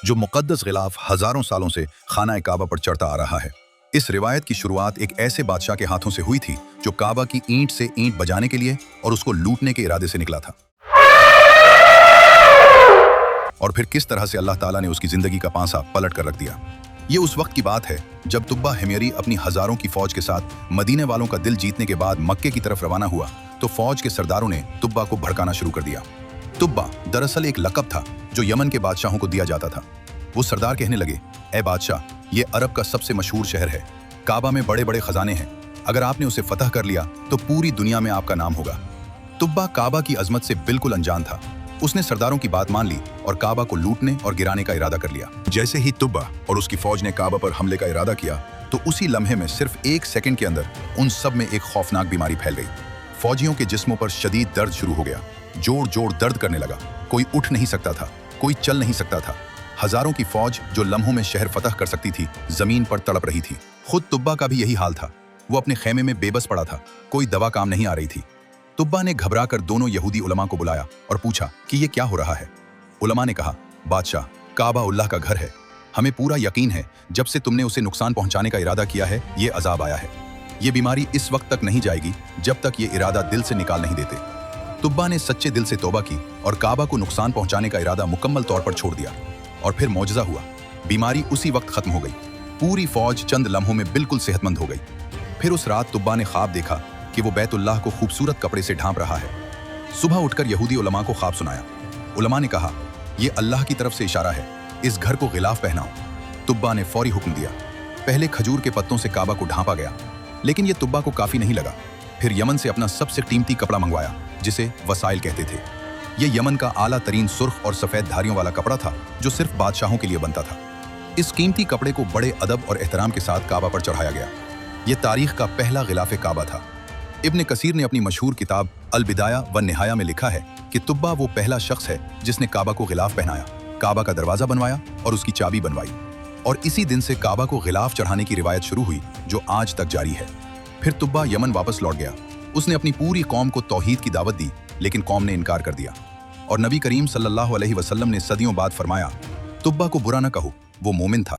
जो मुक़द्दस गिलाफ हज़ारों सालों से खाना काबा पर चढ़ता आ रहा है। इस रिवायत की शुरुआत एक ऐसे बादशाह के हाथों से हुई थी जो काबा की ईंट से ईंट बजाने के लिए और उसको लूटने के इरादे से निकला था। और फिर किस तरह से अल्लाह ताला ने उसकी जिंदगी का पांसा पलट कर रख दिया। ये उस वक्त की बात है जब तुब्बा हिमयरी अपनी हजारों की फौज के साथ मदीने वालों का दिल जीतने के बाद मक्के की तरफ रवाना हुआ तो फौज के सरदारों ने तुब्बा को भड़काना शुरू कर दिया। तुब्बा दरअसल एक लक़ब था जो यमन के बादशाहों को दिया जाता था। वो सरदार कहने लगे, ए बादशाह, ये अरब का सबसे मशहूर शहर है, काबा में बड़े बड़े खजाने हैं, अगर आपने उसे फतह कर लिया तो पूरी दुनिया में आपका नाम होगा। तुब्बा काबा की अजमत से बिल्कुल अनजान था। उसने सरदारों की बात मान ली और काबा को लूटने और गिराने का इरादा कर लिया। जैसे ही तुब्बा और उसकी फौज ने काबा पर हमले का इरादा किया तो उसी लम्हे में सिर्फ 1 सेकंड के अंदर उन सब में एक खौफनाक बीमारी फैल गई। फौजियों के जिस्मों पर शदीद दर्द शुरू हो गया, जोर जोर दर्द करने लगा, कोई उठ नहीं सकता था, कोई चल नहीं सकता था। हजारों की फौज जो लम्हों में शहर फतह कर सकती थी जमीन पर तड़प रही थी। खुद तुब्बा का भी यही हाल था। वो अपने खेमे में बेबस पड़ा था, कोई दवा काम नहीं आ रही थी। तुब्बा ने घबरा कर दोनों यहूदी उलमा को बुलाया और पूछा कि ये क्या हो रहा है। उलमा ने कहा, बादशाह, काबा अल्लाह का घर है, हमें पूरा यकीन है जब से तुमने उसे नुकसान पहुंचाने का इरादा किया है ये अजाब आया है। ये बीमारी इस वक्त तक नहीं जाएगी जब तक ये इरादा दिल से निकाल नहीं देते। तुब्बा ने सच्चे दिल से तौबा की और काबा को नुकसान पहुंचाने का इरादा मुकम्मल तौर पर छोड़ दिया। और फिर मौजज़ा हुआ, बीमारी उसी वक्त खत्म हो गई। पूरी फौज चंद लम्हों में बिल्कुल सेहतमंद हो गई। फिर उस रात तुब्बा ने ख्वाब देखा कि वो बैतुल्लाह को खूबसूरत कपड़े से ढांप रहा है। सुबह उठकर यहूदी उलमा को ख्वाब सुनाया। उलमा ने कहा, ये अल्लाह की तरफ से इशारा है, इस घर को गिलाफ पहनाओ। तुब्बा ने फौरी हुक्म दिया। पहले खजूर के पत्तों से काबा को ढांपा गया, लेकिन ये तुब्बा को काफी नहीं लगा। फिर यमन से अपना सबसे कीमती कपड़ा मंगवाया जिसे वसाइल कहते थे। ये यमन का आला तरीन सुर्ख और सफेद धारियों वाला कपड़ा था जो सिर्फ बादशाहों के लिए बनता था। इस कीमती कपड़े को बड़े अदब और एहतराम के साथ काबा पर चढ़ाया गया। ये तारीख का पहला गिलाफ काबा था। इब्न कसीर ने अपनी मशहूर किताब अल बिदाया व निहाया में लिखा है कि तुब्बा वो पहला शख्स है जिसने काबा को गिलाफ पहनाया, काबा का दरवाजा बनवाया और उसकी चाबी बनवाई। और इसी दिन से काबा को गिलाफ चढ़ाने की रिवायत शुरू हुई जो आज तक जारी है। फिर तुब्बा यमन वापस लौट गया। उसने अपनी पूरी कौम को तौहीद की दावत दी, लेकिन कौम ने इनकार कर दिया। और नबी करीम सल्लल्लाहु अलैहि वसल्लम ने सदियों बाद फरमाया, तुब्बा को बुरा न कहो, वो मोमिन था।